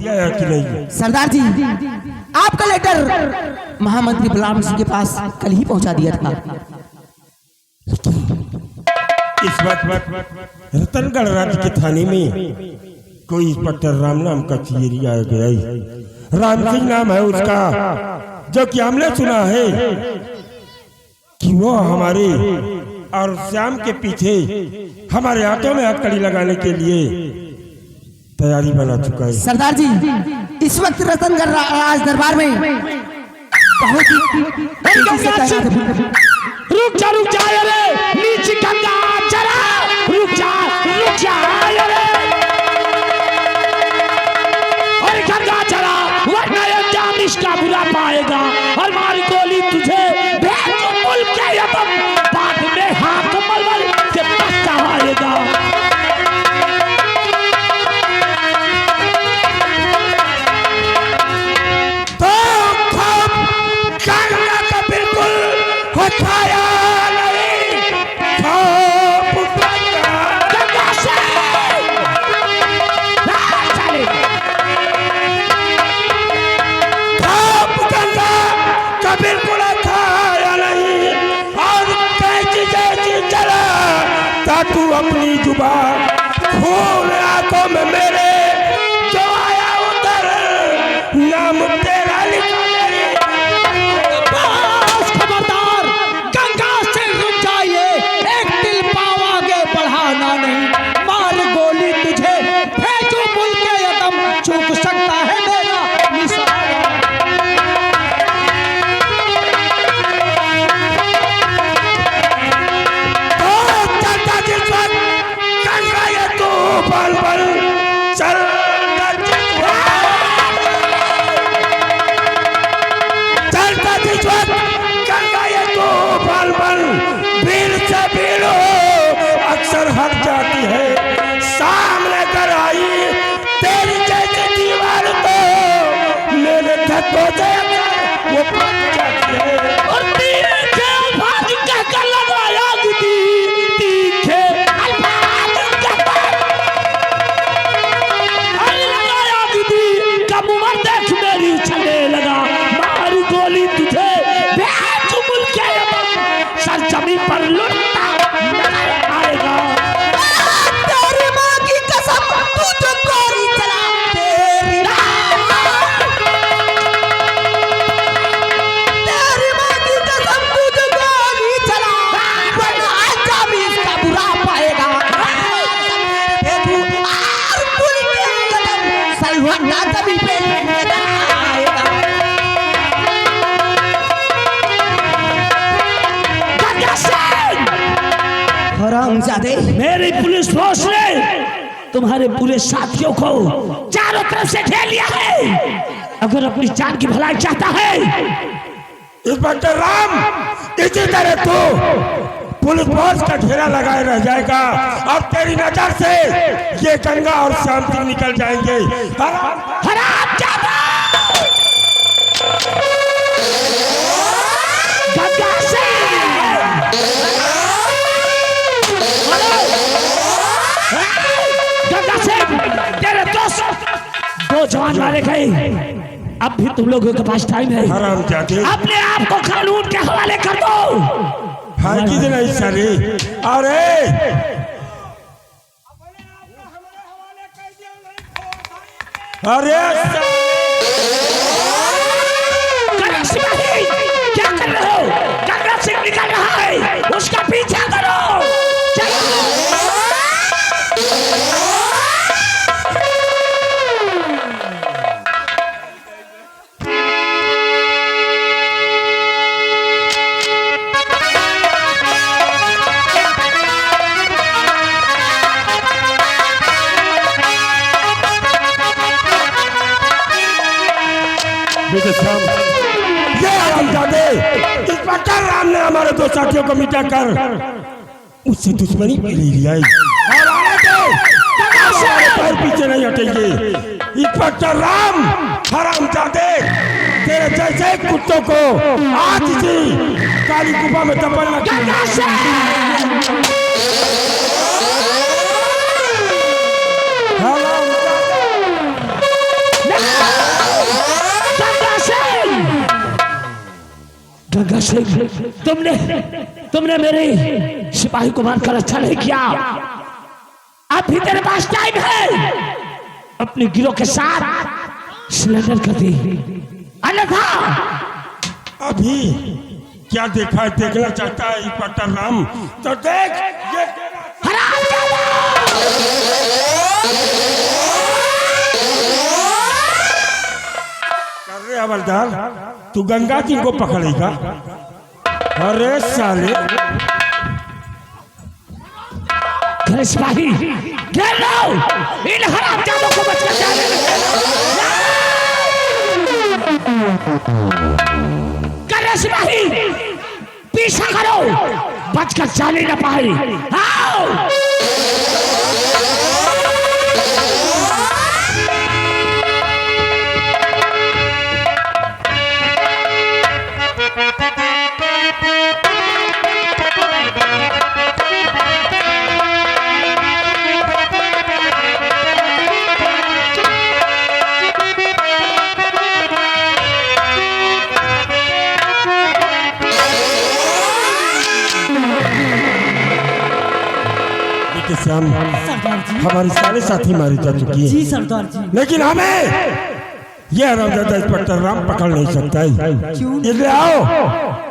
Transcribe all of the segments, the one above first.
आया कि नहीं? सरदार जी, आपका लेटर महामंत्री बलराम सिंह के पास कल ही पहुंचा दिया था। इस वक्त रतनगढ़ राज्य के थाने में कोई इंस्पेक्टर राम नाम का चियरी आ गया है। राम सिंह नाम है उसका, जो कि हमने सुना है कि वो हमारे और श्याम के पीछे हमारे हाथों में हथकड़ी लगाने के लिए तैयारी बना चुका है। सरदार जी, इस वक्त रतनगढ़ राज दरबार में बहुत ही रुक जा अरे नीचे गंगा चला, रुक जा अरे और गंगा चला, वरना अंजाम इसका बुरा पाएगा और मारी गोली तुझे भेज मुल्क के यतम बाद में हाथ मलमल के पछताएगा। तो गंगा का बिल्कुल उठाया तू अपनी जुबान खोल, आंखों में मेरे जो आया उधर नाम तेरा लिखा मेरे। बस खबरदार, गंगा से रुक जाइए, एक दिल पाव आगे बढ़ाना नहीं, मार गोली तुझे भेजो मुल्क के यतम, चूक सकता है मेरा निशाना। बल बल चल चलता जिस वक्त गंगा ये तो बल बल भीड़ से भीड़ अक्सर हट जाती है, सामने कर आई तेरी जैसी दीवार तो मेरे धक्कों से वो फट जाती है। और तीखे अल्फाज कहकर लगाया तीखे देख मेरी चलने लगा, मारू गोली तुझे भेज मुल्क के यतम, सर जमीन पर लुटता नजर आएगा। तेरी माँ की कसम, तू जो गोली चला, तेरी माँ की कसम, तू जो गोली चला, वरना अंजाम इसका बुरा पाएगा। भेजू और मुल्क के यतम, सलवन्ना जमीन पे हरामजादे, मेरी पुलिस फोर्स ने तुम्हारे पूरे साथियों को चारों तरफ से घेर लिया है। अगर अपनी जान की भलाई चाहता है, इंस्पेक्टर राम, इसी तरह तो पुलिस फोर्स का घेरा लगाए रह जाएगा और तेरी नजर से ये गंगा और श्याम सिंह निकल जाएंगे। हरामजादा, गंगा से तेरे दोस्त दो जवान मारे गए, अब भी तुम लोगों के पास टाइम है, हरामजादे, अपने आप को कानून के हवाले कर दो। हाँ की नहीं सारे, अरे क्या कर रहे हो? गंगा सिंह निकल रहा है, उसका पीछा करो। इंस्पेक्टर राम ने हमारे दो साथियों को मिटा कर उससे दुश्मनी ले लिया और आगे पैर पीछे नहीं हटेंगे। इंस्पेक्टर राम, हरामजादे, तेरे जैसे कुत्तों को आज इसी काली गुफा में दफन गंगा सिंह, तुमने मेरे सिपाही को मारकर अच्छा नहीं किया। अब भी तेरे पास टाइम है, अपने गिरोह के साथ सिलेंडर कर दी, अन्यथा अभी क्या देखना चाहता है इंस्पेक्टर राम? तो देख ये कर रहे हवलदार, तू गंगा सिंह को पकड़ेगा? अरे साले, घर सिपाही घेर लो, इन हरामजादों को बचकर जाने कर सिपाही, पीछा करो, बचकर जाने न पाए। आओ श्याम, हमारी सारे साथी मारी जा चुकी है। जी सरदार जी। लेकिन हमें यह हरामजादा इंस्पेक्टर राम पकड़ नहीं सकता है। इसलिए आओ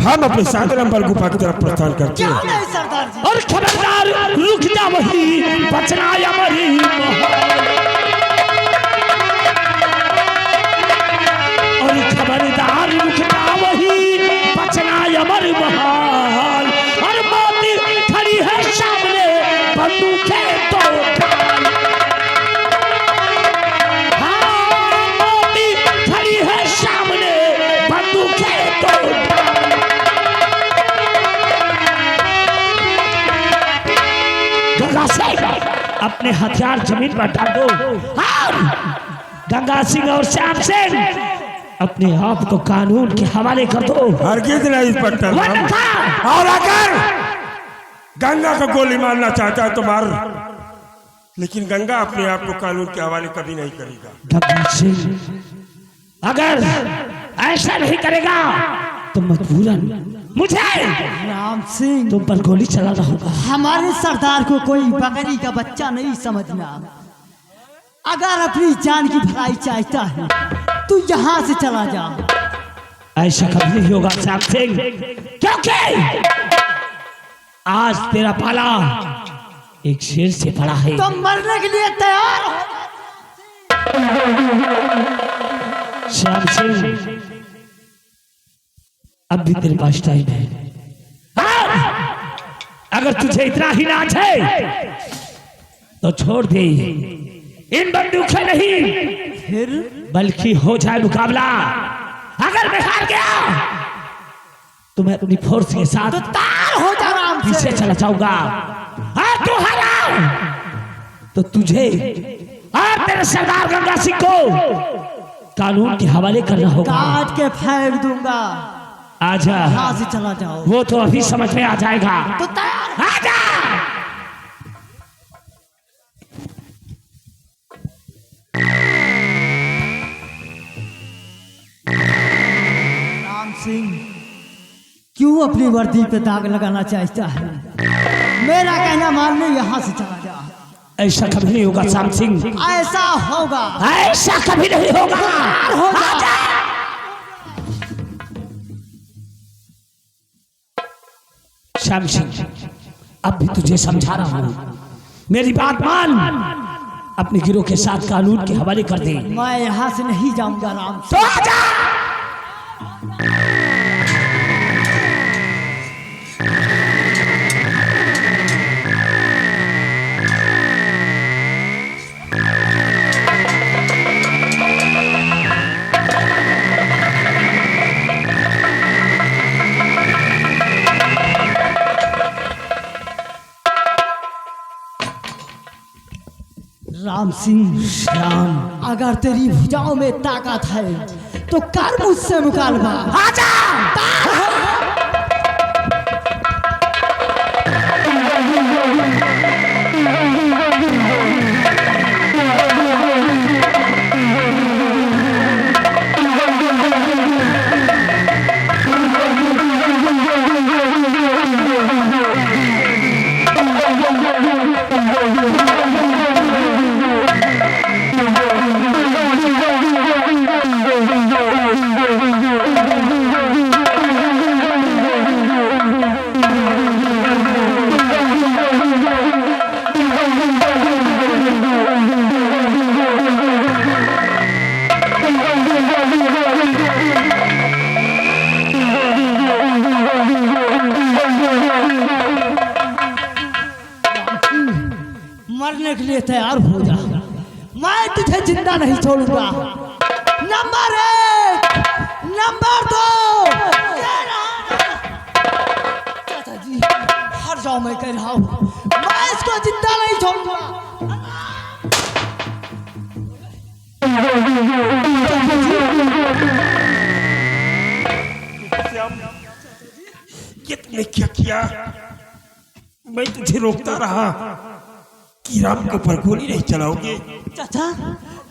हम अपने 7 नंबर गुफा की तरफ प्रस्थान करते हैं। क्यों नहीं सरदार जी? और खबरदार, रुक जा वही, बचना या मरी। और खबरदार, रुक जा वही, बचना या मर महाल। और मौत खड़ी है सामने, बंदूकें तो उठाल। हाँ, मौत खड़ी है सामने, बंदूकें तो उठाल। गंगा सिंह, अपने हथियार जमीन पर डाल दो। और गंगा सिंह और श्याम सिंह, अपने आप को कानून के हवाले कर दो। हरगिज नहीं इंस्पेक्टर राम। और अगर गंगा को गोली मारना चाहता है तो मार, लेकिन गंगा अपने आप को कानून के हवाले कभी नहीं करेगा। गंगा सिंह, अगर ऐसा नहीं करेगा तो मजबूरन मुझे राम सिंह, तुम पर गोली चलाना होगा। हमारे सरदार को कोई बकरी का बच्चा नहीं समझना। अगर अपनी जान की भलाई चाहता है तू यहाँ से चला जा। ऐसा कभी नहीं होगा श्याम सिंह, क्योंकि आज तेरा पाला एक शेर से पड़ा है। तो मरने के लिए तैयार हो? श्याम सिंह, अब भी तेरे पास टाइम है। अगर तुझे इतना ही नाच है तो छोड़ दे, इन बंदूकें नहीं फिर बल्कि हो जाए मुकाबला। अगर मैं हार गया तो मैं अपनी फोर्स के साथ तो तार हो जा राम पीछे से। चला जाऊंगा। और तू हारा तो तुझे और तेरे सरदार गंगा सिंह को कानून के हवाले करना होगा। काट के फेंक दूंगा। आजा, यहाँ से चला जाओ। वो तो अभी समझ में आ जाएगा। तो तैयार। आजा। राम सिंह क्यों अपनी वर्दी पे दाग लगाना चाहता है? मेरा कहना मान ले, यहाँ से चला जा। ऐसा कभी नहीं होगा श्याम सिंह, ऐसा होगा। ऐसा कभी नहीं होगा। हो जा। आजा। श्याम सिंह, अब भी तुझे समझा रहा हूं, मेरी बात मान। अपने गिरोह के साथ कानून के हवाले कर दे। मैं यहाँ से नहीं जाऊंगा राम तो सिंह। आजा। राम सिंह, श्याम, अगर तेरी भुजाओं में ताकत है तो कर मुझसे मुकाबला। आजा। के लिए तैयार हो जा, मैं तुझे जिंदा नहीं छोड़ूंगा। नंबर 1, नंबर 2, चाचा जी हट जाओ, मैं कह रहा हूँ, मैं इसको जिंदा नहीं छोड़ूंगा। ये तुमने क्या किया? मैं तुझे रोकता रहा कि राम के ऊपर गोली नहीं चलाओगे। चाचा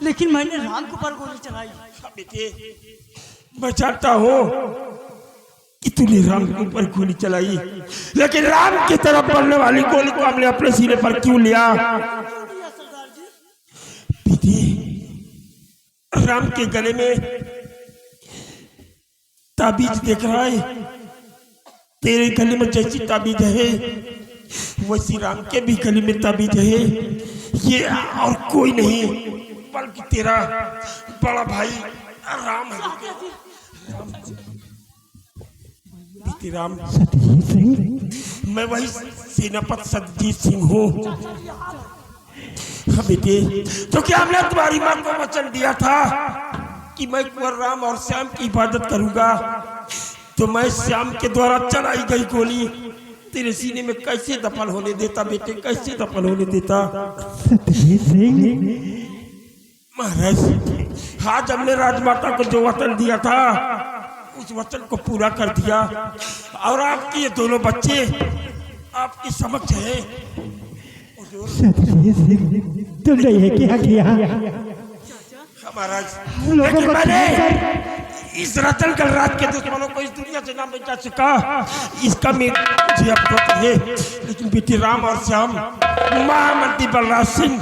लेकिन मैंने राम के ऊपर गोली चलाई। बेटे मैं जानता हूँ कि तूने राम के ऊपर गोली चलाई, लेकिन राम की तरफ बढ़ने वाली गोली को हमने अपने सीने पर क्यों लिया? बेटे राम के गले में ताबीज देख रहा है, तेरे गले में जैसी ताबीज है वैसी राम के भी गले में ताबीज है। ये और कोई नहीं बल्कि तेरा बड़ा भाई राम है। बेटे राम, मैं वही सेनापति सत्यजीत सिंह हूँ। हाँ बेटे, तो क्या हमने तुम्हारी माँ को वचन दिया था कि मैं कुंवर राम और श्याम की हिफाजत करूंगा, तो मैं श्याम के द्वारा चलाई गई गोली तेरे सीने में कैसे दफन होने देता? बेटे कैसे दफन होने देता? महाराज आज हमने राजमाता को जो वचन दिया था उस वचन को पूरा कर दिया, और आपके ये दोनों बच्चे आपके समक्ष है। तुमने ये क्या किया? महाराज लेकिन मैंने इस रतनगढ़ राज के दुश्मनों को इस दुनिया से ना मिटा सका, इसका मुझे अफसोस है। लेकिन बेटे राम और श्याम, महामंत्री बलराज सिंह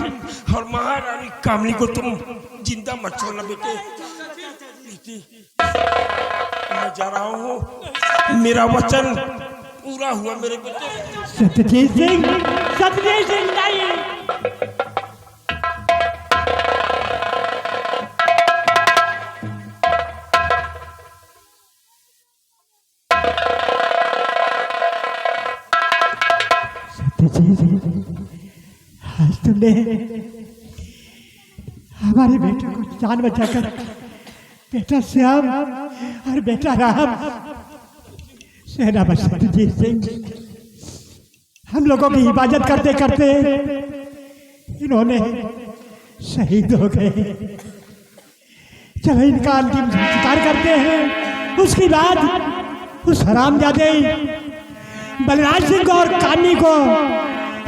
और महारानी कामनी को तुम जिंदा मत छोड़ना बेटे। बेटे मैं जा रहा हूँ, मेरा वचन पूरा हुआ मेरे बेटे। सत्यजीत सिंह, सत्यजीत सिंह नहीं। आज तुमने हमारे बेटे को जान बचाकर बेटा श्याम और बेटा राम, सेनापति सत्यजीत सिंह, हम लोगों की हिफाजत करते करते इन्होंने शहीद हो गए। चलो इनका अंतिम संस्कार करते हैं, उसके बाद उस हरामजादे बलराज सिंह को और कानी को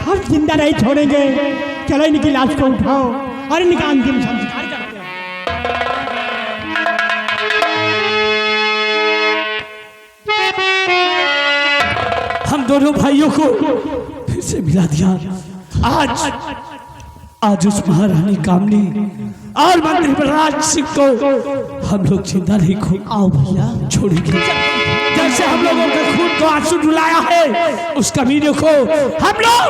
हम जिंदा नहीं छोड़ेंगे। चलो इनकी लाश को उठाओ और इनका अंतिम संस्कार करते हैं। हम दोनों भाइयों को फिर से मिला दिया। आज उस महारानी कामनी और मंत्री बलराज सिंह को हम लोग जिंदा नहीं आओ भैया छोड़ेंगे। जैसे हम लोगों के खून को आंसू रुलाया है, उस कमीने को हम लोग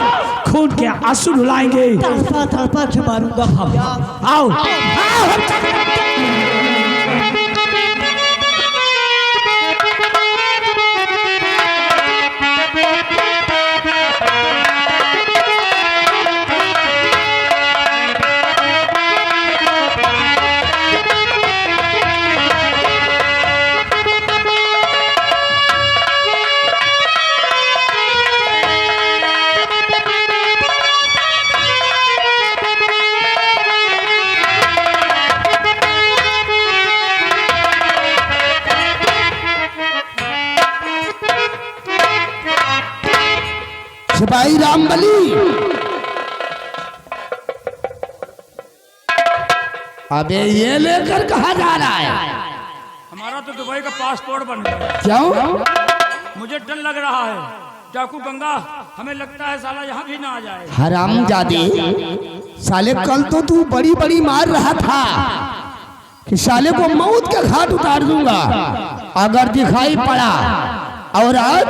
खून के आंसू रुलाएंगे। तड़पा तड़पा के मारूंगा। आओ आओ हम सिपाही रामबली, अबे ये लेकर कहाँ जा रहा है? हमारा तो दुबई का पासपोर्ट बन गया। क्यों? मुझे डर लग रहा है, डाकू गंगा हमें लगता है साला यहाँ भी ना आ जाए। हरामजादे, साले कल तो तू बड़ी बड़ी मार रहा था कि साले को मौत के घाट उतार दूंगा अगर दिखाई पड़ा, और आज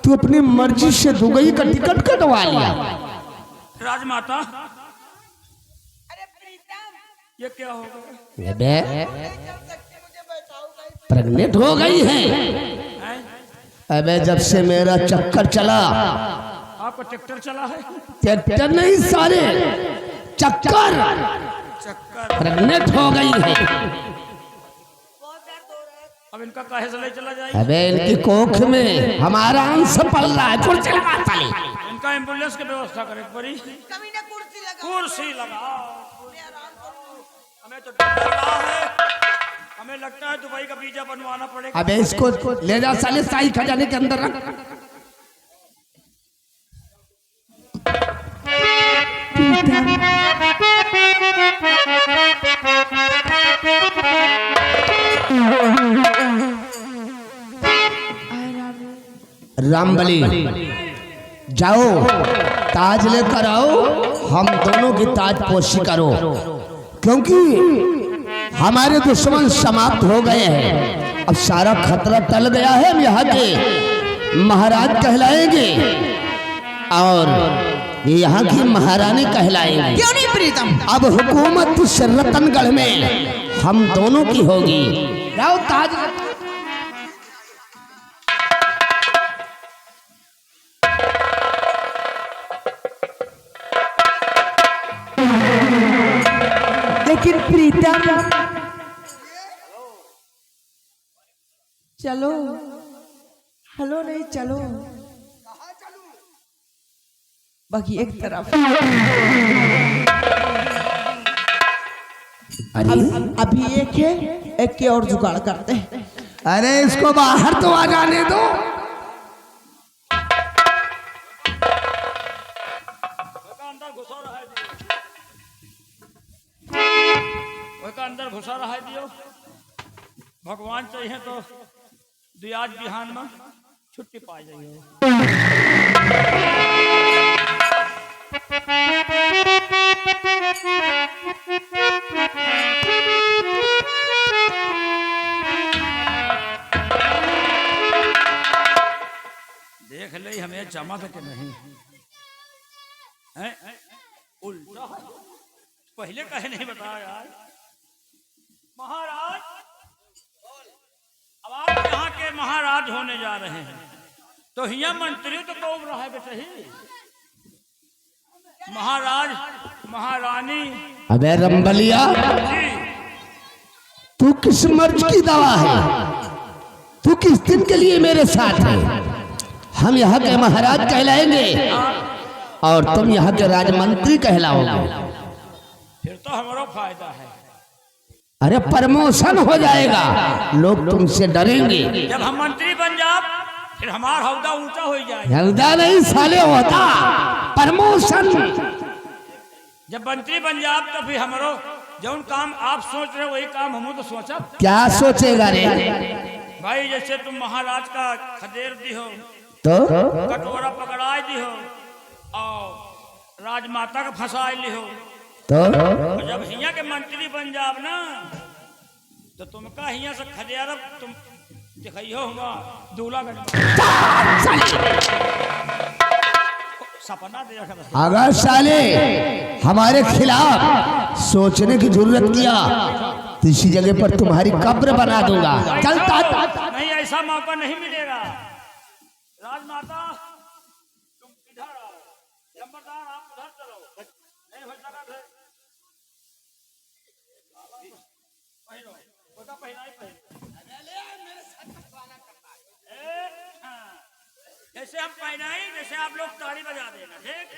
तू अपनी मर्जी से दुबई का टिकट कटवा लिया। राजमाता, ये क्या हो गया? प्रेग्नेंट हो गई है। अबे जब से मेरा चक्कर चला आपको ट्रैक्टर चला है? ट्रैक्टर नहीं सारे चक्कर प्रेग्नेंट हो गई है। अब इनका काहे से ले चला जाए? अबे इनकी कोख में हमारा अंश पल रहा है। कुर्सी लगा साले। इनका एम्बुलेंस की व्यवस्था करे पड़ी। कुर्सी लगा। हमें तो डर लग रहा है, हमें लगता है दुबई का वीजा बनवाना पड़ेगा। अबे इसको ले जा साले शाही खजाने के अंदर रख। रामबली जाओ ताज लेकर आओ, हम दोनों की ताज पोशी करो, क्योंकि हमारे दुश्मन समाप्त हो गए हैं। अब सारा खतरा टल गया है। हम यहाँ के महाराज कहलाएंगे और यहाँ की महारानी कहलाएंगे। क्यों नहीं प्रीतम? अब हुकूमत इस रतनगढ़ में हम दोनों की होगी। जाओ ताज लेकिन प्रीतम चलो, हेलो नहीं चलो, बाकी एक तरफ अभी एक है, एक के और जुगाड़ करते हैं। अरे इसको बाहर तो आ जाने दो। अंदर घुसा रहा है दियो। भगवान चाहिए तो आज बिहान में छुट्टी पा जाइए। देख ले हमें चमक के नहीं है, उल्टा पहले कहे नहीं बताया यार। महाराज, अब आप यहाँ के महाराज होने जा रहे हैं, तो हिया मंत्री तो कौन रहा है बेटे ही? महाराज महारानी। अबे रंबलिया, तू किस मर्ज की दवा है? तू किस दिन के लिए मेरे साथ है? हम यहाँ के महाराज कहलाएंगे और तुम यहाँ के राजमंत्री कहलाओगे। फिर तो हमारा फायदा है। अरे प्रमोशन हो जाएगा, लोग तुमसे डरेंगे। जब हम मंत्री बन जाओ फिर हमारा हौदा ऊंचा हो जाएगा। हौदा नहीं साले होता, प्रमोशन। जब मंत्री बन जाओ तो फिर हमारो जौन काम आप सोच रहे हो वही काम हम तो सोचा। क्या सोचेगा रे? भाई जैसे तुम महाराज का खदेर दी हो, तो कटोरा पकड़ाई दी हो और राजमाता का फंसा ली हो, तो जब हिया के मंत्री बन जाओ ना तो तुमका हिया से खदियारा तुम दिखाइयो होगा दूल्हा सपना दे रखा। अगर साले हमारे खिलाफ सोचने की जरूरत किया तो इसी जगह पर तुम्हारी कब्र बना दूंगा। चलता नहीं, ऐसा मौका नहीं मिलेगा। राजमाता तुम इधर आओ, नंबरदार आप उधर चलो, नहीं हो सका है। जैसे हम पहनाई, जैसे आप लोग ताली बजा देना, ठीक?